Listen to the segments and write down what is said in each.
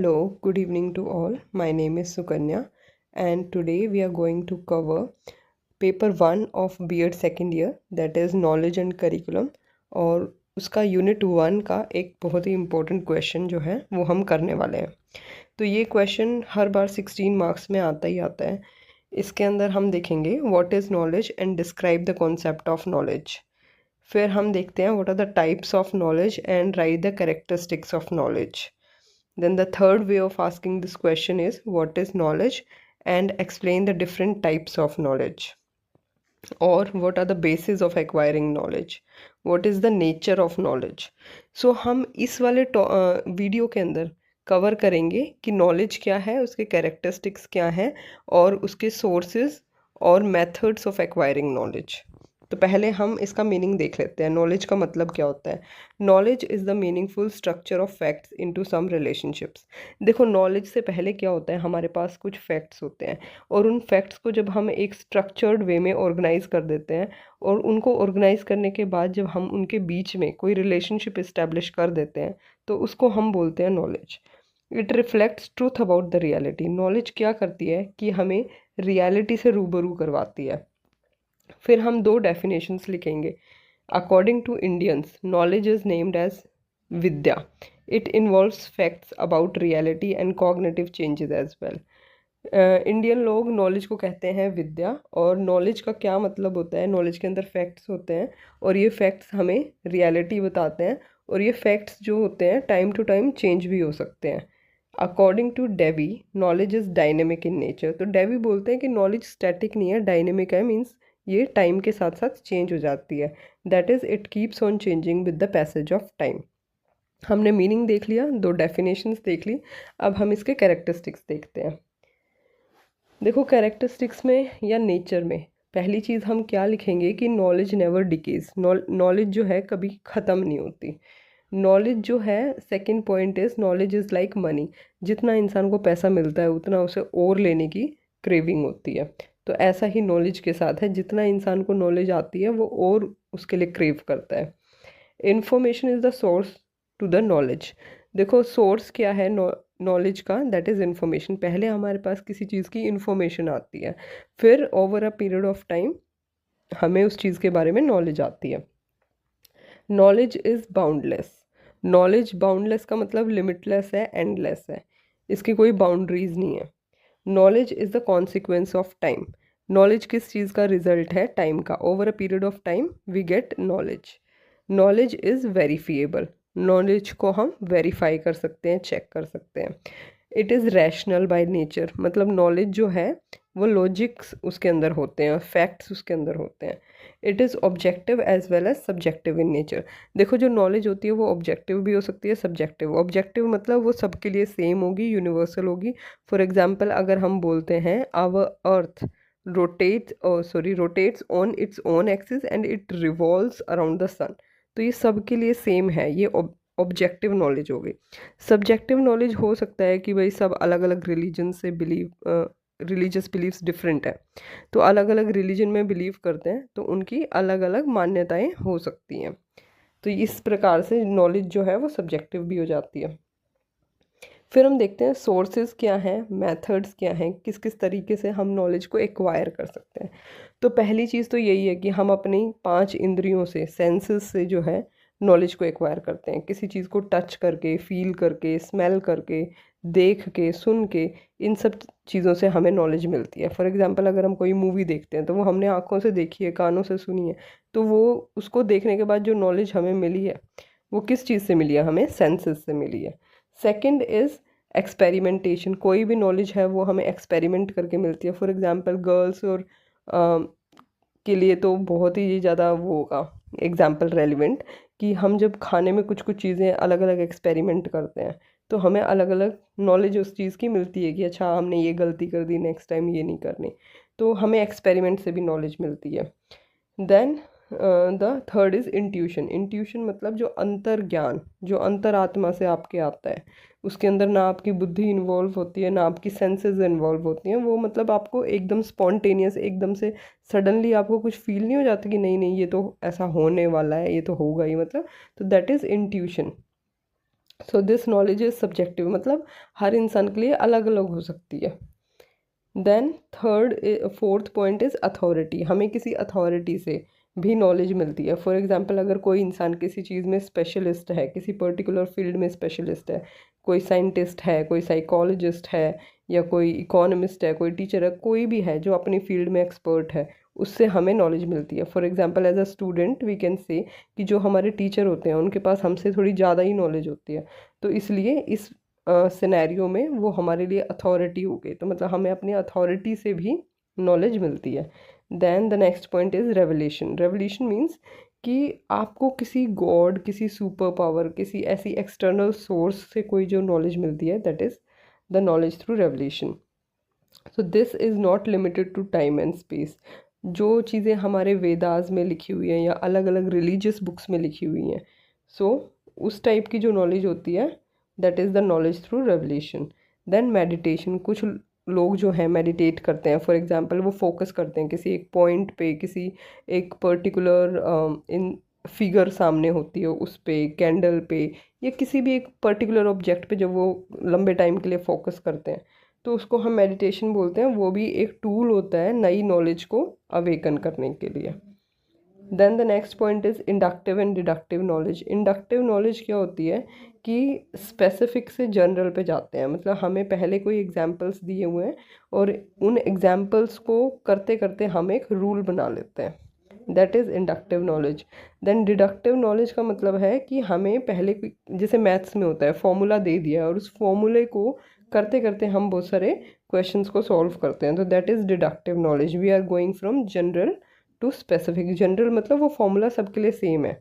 Hello, good evening to all. My name is Sukanya, and today we are going to cover paper 1 of B.Ed second year, that is knowledge and curriculum. और उसका unit 1 का एक बहुत ही important question जो है वो हम करने वाले हैं। तो ये क्वेश्चन हर बार 16 मार्क्स में आता ही आता है। इसके अंदर हम देखेंगे what is knowledge and describe the concept of knowledge. फिर हम देखते हैं what are the types of knowledge and write the characteristics of knowledge. Then the third way of asking this question is what is knowledge and explain the different types of knowledge. Or what are the basis of acquiring knowledge? What is the nature of knowledge? So हम इस वाले video के अंदर cover करेंगे कि knowledge क्या है, उसके कैरेक्टरिस्टिक्स क्या हैं और उसके सोर्सेज और मेथड्स ऑफ एक्वायरिंग नॉलेज। तो पहले हम इसका मीनिंग देख लेते हैं। नॉलेज का मतलब क्या होता है? Knowledge is the meaningful structure of facts into some relationships. देखो, नॉलेज से पहले क्या होता है, हमारे पास कुछ फैक्ट्स होते हैं और उन फैक्ट्स को जब हम एक स्ट्रक्चर्ड वे में ऑर्गेनाइज कर देते हैं और उनको ऑर्गेनाइज करने के बाद जब हम उनके बीच में कोई रिलेशनशिप इस्टेब्लिश कर देते हैं तो उसको हम बोलते हैं knowledge. It reflects truth about the reality. Knowledge क्या करती है कि हमें रियलिटी से रूबरू करवाती है। फिर हम दो डेफिनेशंस लिखेंगे। According to Indians, knowledge is named as vidya. It involves facts about reality and cognitive changes as well. Indian लोग नॉलेज को कहते हैं विद्या। और नॉलेज का क्या मतलब होता है? नॉलेज के अंदर फैक्ट्स होते हैं और ये फैक्ट्स हमें रियलिटी बताते हैं और ये फैक्ट्स जो होते हैं टाइम टू टाइम चेंज भी हो सकते हैं। According to Dewey, knowledge is dynamic in nature. तो डेवी बोलते हैं कि नॉलेज स्टैटिक नहीं है, डायनेमिक है। मीन्स ये टाइम के साथ साथ चेंज हो जाती है। That is it keeps on changing with the passage of time. हमने मीनिंग देख लिया, दो डेफिनेशंस देख ली। अब हम इसके कैरेक्टरिस्टिक्स देखते हैं। देखो, कैरेक्टरिस्टिक्स में या नेचर में पहली चीज़ हम क्या लिखेंगे कि नॉलेज नेवर डिकेज। नॉलेज जो है कभी ख़त्म नहीं होती। नॉलेज जो है, second point is knowledge is like money. जितना इंसान को पैसा मिलता है उतना उसे और लेने की क्रेविंग होती है। तो ऐसा ही नॉलेज के साथ है, जितना इंसान को नॉलेज आती है वो और उसके लिए क्रेव करता है। Information is the source to the knowledge. देखो, सोर्स क्या है नॉलेज का? That is information. पहले हमारे पास किसी चीज़ की इन्फॉर्मेशन आती है, फिर over a period of time हमें उस चीज़ के बारे में नॉलेज आती है। Knowledge is boundless. Knowledge boundless का मतलब लिमिटलेस है, एंडलेस है, इसकी कोई बाउंड्रीज नहीं है। Knowledge is the consequence of time. Knowledge किस चीज़ का रिजल्ट है? टाइम का। Over a period of time we get knowledge. Knowledge is verifiable. Knowledge को हम वेरीफाई कर सकते हैं, चेक कर सकते हैं। It is rational by nature. मतलब नॉलेज जो है वो लॉजिक्स उसके अंदर होते हैं, फैक्ट्स उसके अंदर होते हैं। It is objective as well as subjective in nature. देखो, जो नॉलेज होती है वो ऑब्जेक्टिव भी हो सकती है, सब्जेक्टिव। ऑब्जेक्टिव मतलब वो सबके लिए सेम होगी, यूनिवर्सल होगी। फॉर एग्जांपल, अगर हम बोलते हैं our earth rotates on its own axis and it revolves around the sun, तो ये सबके लिए सेम है। ये ऑब्जेक्टिव नॉलेज हो गई। सब्जेक्टिव नॉलेज हो सकता है कि भाई सब अलग अलग रिलीजन से रिलीजियस बिलीव्स डिफरेंट है, तो अलग अलग रिलीजन में बिलीव करते हैं तो उनकी अलग अलग मान्यताएं हो सकती हैं। तो इस प्रकार से नॉलेज जो है वो सब्जेक्टिव भी हो जाती है। फिर हम देखते हैं सोर्सेज क्या हैं, मेथड्स क्या हैं, किस किस तरीके से हम नॉलेज को एक्वायर कर सकते हैं। तो पहली चीज़ तो यही है कि हम अपनी 5 इंद्रियों से, सेंसेस से जो है नॉलेज को एक्वायर करते हैं। किसी चीज़ को टच करके, फील करके, स्मेल करके, देख के, सुन के, इन सब चीज़ों से हमें नॉलेज मिलती है। फॉर एग्जांपल, अगर हम कोई मूवी देखते हैं तो वो हमने आँखों से देखी है, कानों से सुनी है, तो वो उसको देखने के बाद जो नॉलेज हमें मिली है वो किस चीज़ से मिली है? हमें सेंसेस से मिली है। Second is experimentation. कोई भी नॉलेज है वो हमें एक्सपेरिमेंट करके मिलती है। फॉर एग्जांपल, गर्ल्स और के लिए तो बहुत ही ज़्यादा वो होगा एग्जांपल रेलिवेंट कि हम जब खाने में कुछ कुछ चीज़ें अलग अलग एक्सपेरिमेंट करते हैं तो हमें अलग अलग नॉलेज उस चीज़ की मिलती है कि अच्छा, हमने ये गलती कर दी, नेक्स्ट टाइम ये नहीं करनी। तो हमें एक्सपेरिमेंट से भी नॉलेज मिलती है। Then the third is intuition. Intuition मतलब जो अंतर ज्ञान, जो अंतरात्मा से आपके आता है, उसके अंदर ना आपकी बुद्धि इन्वॉल्व होती है, ना आपकी सेंसेस इन्वॉल्व होती हैं। वो मतलब आपको एकदम स्पॉन्टेनियस, एकदम से सडनली आपको कुछ फील नहीं हो जाता कि नहीं नहीं ये तो ऐसा होने वाला है, ये तो होगा ही, मतलब। तो that is intuition. So this knowledge is subjective, मतलब हर इंसान के लिए अलग अलग हो सकती है। Then fourth point is authority. हमें किसी अथॉरिटी से भी नॉलेज मिलती है। फॉर एग्जांपल, अगर कोई इंसान किसी चीज़ में स्पेशलिस्ट है, किसी पर्टिकुलर फील्ड में स्पेशलिस्ट है, कोई साइंटिस्ट है, कोई साइकोलॉजिस्ट है, या कोई इकोनॉमिस्ट है, कोई टीचर है, कोई भी है जो अपनी फील्ड में एक्सपर्ट है, उससे हमें नॉलेज मिलती है। For example, as a student we can say कि जो हमारे टीचर होते हैं उनके पास हमसे थोड़ी ज़्यादा ही नॉलेज होती है, तो इसलिए इस सिनेरियो में वो हमारे लिए अथॉरिटी हो गई, तो मतलब हमें अपनी अथॉरिटी से भी नॉलेज मिलती है। Then the next point is revelation. Revelation means कि आपको किसी गॉड, किसी सुपर पावर, किसी ऐसी एक्सटर्नल सोर्स से कोई जो नॉलेज मिलती है, that is the knowledge through revelation. So this is not limited to time and space. जो चीज़ें हमारे वेदास में लिखी हुई हैं या अलग अलग रिलीजियस बुक्स में लिखी हुई हैं, सो उस टाइप की जो नॉलेज होती है, that is the knowledge through revelation. Then meditation. कुछ लोग जो हैं मेडिटेट करते हैं। फॉर एग्जांपल, वो फोकस करते हैं किसी एक पॉइंट पे, किसी एक पर्टिकुलर इन फिगर सामने होती है उस पे, कैंडल पे, या किसी भी एक पर्टिकुलर ऑब्जेक्ट पे जब वो लंबे टाइम के लिए फोकस करते हैं, तो उसको हम मेडिटेशन बोलते हैं। वो भी एक टूल होता है नई नॉलेज को अवेकन करने के लिए। Then the next point is inductive and deductive knowledge. Inductive knowledge क्या होती है कि स्पेसिफिक से जनरल पे जाते हैं, मतलब हमें पहले कोई एग्जांपल्स दिए हुए हैं और उन एग्जांपल्स को करते करते हम एक रूल बना लेते हैं, that is inductive knowledge. Then deductive knowledge का मतलब है कि हमें पहले जैसे मैथ्स में होता है, फॉर्मूला दे दिया है और उस फॉर्मूले को करते करते हम बहुत सारे क्वेश्चंस को सॉल्व करते हैं, तो that is deductive knowledge. We are going from general to specific. General मतलब वो फॉर्मूला सबके लिए सेम है,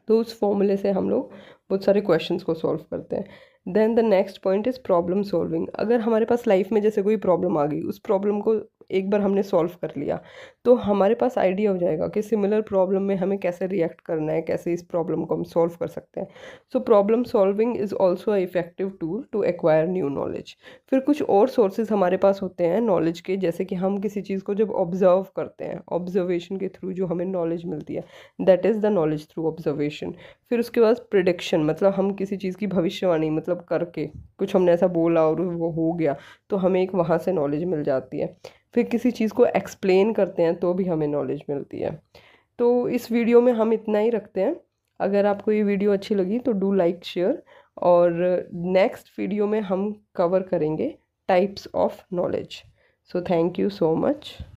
तो उस फॉर्मूले से हम लोग बहुत सारे क्वेश्चंस को सॉल्व करते हैं। Then the next point is problem solving. अगर हमारे पास लाइफ में जैसे कोई प्रॉब्लम आ गई, उस प्रॉब्लम को एक बार हमने सॉल्व कर लिया, तो हमारे पास आइडिया हो जाएगा कि सिमिलर प्रॉब्लम में हमें कैसे रिएक्ट करना है, कैसे इस प्रॉब्लम को हम सॉल्व कर सकते हैं। So problem solving is also a effective tool to acquire new knowledge. फिर कुछ और सोर्सेज हमारे पास होते हैं नॉलेज के, जैसे कि हम किसी चीज़ को जब ऑब्जर्व करते हैं, ऑब्जर्वेशन के थ्रू जो हमें नॉलेज मिलती है, that is the knowledge through observation. फिर उसके बाद प्रिडिक्शन, मतलब हम किसी चीज़ की भविष्यवाणी, मतलब करके कुछ हमने ऐसा बोला और वो हो गया, तो हमें एक वहाँ से नॉलेज मिल जाती है। फिर किसी चीज़ को एक्सप्लेन करते हैं तो भी हमें नॉलेज मिलती है। तो इस वीडियो में हम इतना ही रखते हैं। अगर आपको ये वीडियो अच्छी लगी तो डू लाइक शेयर, और नेक्स्ट वीडियो में हम कवर करेंगे types of knowledge. So thank you so much.